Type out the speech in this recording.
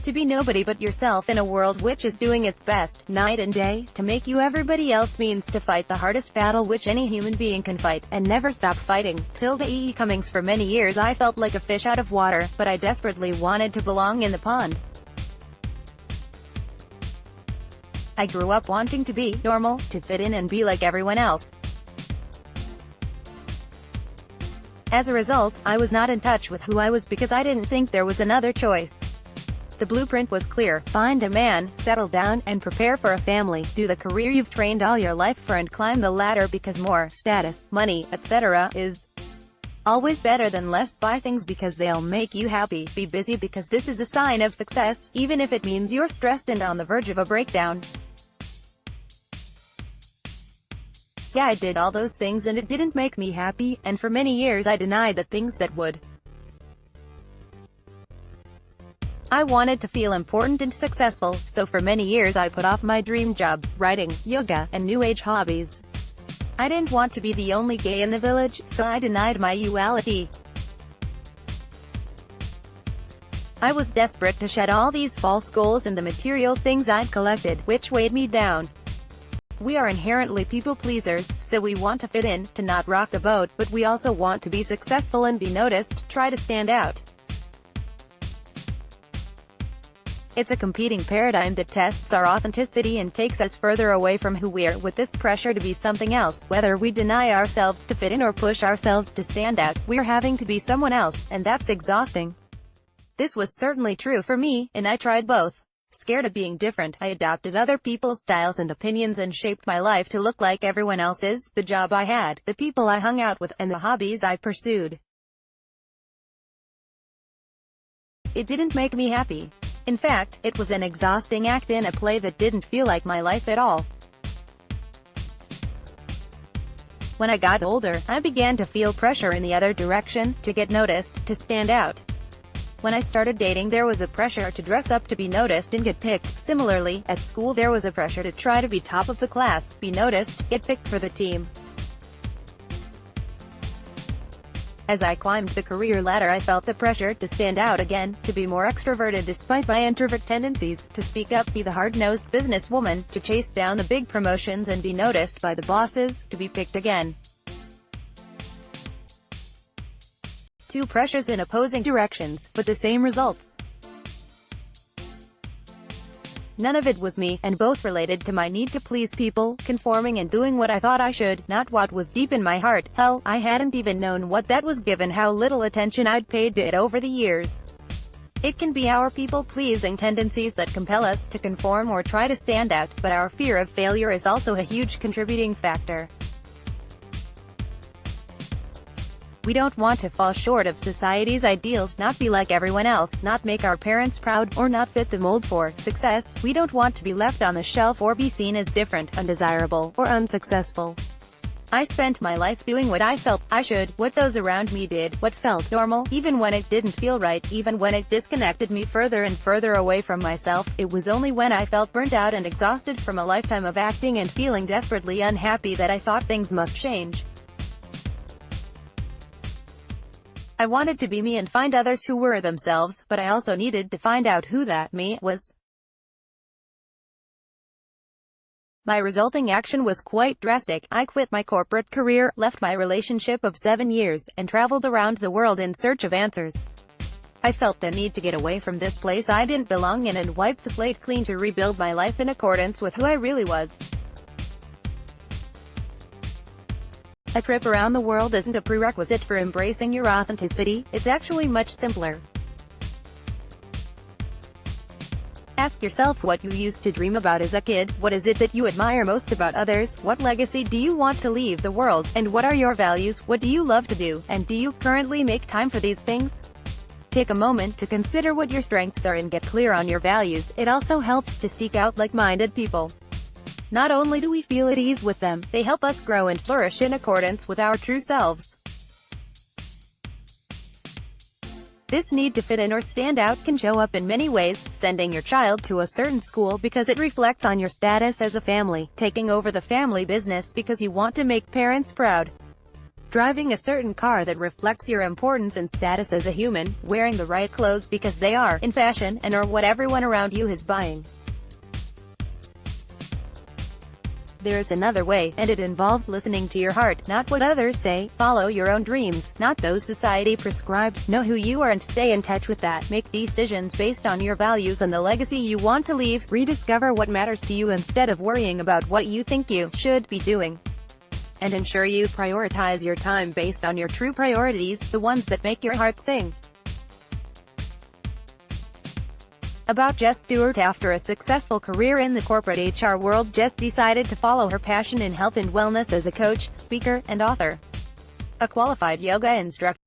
To be nobody but yourself in a world which is doing its best, night and day, to make you everybody else means to fight the hardest battle which any human being can fight, and never stop fighting. Tilda Cummings. For many years I felt like a fish out of water, but I desperately wanted to belong in the pond. I grew up wanting to be normal, to fit in and be like everyone else. As a result, I was not in touch with who I was because I didn't think there was another choice. The blueprint was clear: find a man, settle down, and prepare for a family, do the career you've trained all your life for, and climb the ladder because more, status, money, etc. is always better than less. Buy things because they'll make you happy. Be busy because this is a sign of success, even if it means you're stressed and on the verge of a breakdown. Yeah, I did all those things and it didn't make me happy, and for many years I denied the things that would. I wanted to feel important and successful, so for many years I put off my dream jobs, writing, yoga, and new age hobbies. I didn't want to be the only gay in the village, so I denied my duality. I was desperate to shed all these false goals and the material things I'd collected, which weighed me down. We are inherently people pleasers, so we want to fit in, to not rock the boat, but we also want to be successful and be noticed, try to stand out. It's a competing paradigm that tests our authenticity and takes us further away from who we are. With this pressure to be something else, whether we deny ourselves to fit in or push ourselves to stand out, we're having to be someone else, and that's exhausting. This was certainly true for me, and I tried both. Scared of being different, I adopted other people's styles and opinions and shaped my life to look like everyone else's, the job I had, the people I hung out with, and the hobbies I pursued. It didn't make me happy. In fact, it was an exhausting act in a play that didn't feel like my life at all. When I got older, I began to feel pressure in the other direction, to get noticed, to stand out. When I started dating, there was a pressure to dress up to be noticed and get picked. Similarly, at school there was a pressure to try to be top of the class, be noticed, get picked for the team. As I climbed the career ladder, I felt the pressure to stand out again, to be more extroverted despite my introvert tendencies, to speak up, be the hard-nosed businesswoman, to chase down the big promotions and be noticed by the bosses, to be picked again. Two pressures in opposing directions, but the same results. None of it was me, and both related to my need to please people, conforming and doing what I thought I should, not what was deep in my heart. Hell, I hadn't even known what that was given how little attention I'd paid to it over the years. It can be our people-pleasing tendencies that compel us to conform or try to stand out, but our fear of failure is also a huge contributing factor. We don't want to fall short of society's ideals, not be like everyone else, not make our parents proud, or not fit the mold for success. We don't want to be left on the shelf or be seen as different, undesirable, or unsuccessful. I spent my life doing what I felt I should, what those around me did, what felt normal, even when it didn't feel right, even when it disconnected me further and further away from myself. It was only when I felt burnt out and exhausted from a lifetime of acting and feeling desperately unhappy that I thought things must change. I wanted to be me and find others who were themselves, but I also needed to find out who that me was. My resulting action was quite drastic. I quit my corporate career, left my relationship of 7 years, and traveled around the world in search of answers. I felt the need to get away from this place I didn't belong in and wipe the slate clean to rebuild my life in accordance with who I really was. A trip around the world isn't a prerequisite for embracing your authenticity, it's actually much simpler. Ask yourself what you used to dream about as a kid, what is it that you admire most about others, what legacy do you want to leave the world, and what are your values, what do you love to do, and do you currently make time for these things? Take a moment to consider what your strengths are and get clear on your values. It also helps to seek out like-minded people. Not only do we feel at ease with them, they help us grow and flourish in accordance with our true selves. This need to fit in or stand out can show up in many ways: sending your child to a certain school because it reflects on your status as a family, taking over the family business because you want to make parents proud, driving a certain car that reflects your importance and status as a human, wearing the right clothes because they are in fashion and or what everyone around you is buying. There's another way, and it involves listening to your heart, not what others say. Follow your own dreams, not those society prescribed. Know who you are and stay in touch with that. Make decisions based on your values and the legacy you want to leave. Rediscover what matters to you instead of worrying about what you think you should be doing. And ensure you prioritize your time based on your true priorities, the ones that make your heart sing. About Jess Stewart. After a successful career in the corporate HR world, Jess decided to follow her passion in health and wellness as a coach, speaker, and author. A qualified yoga instructor,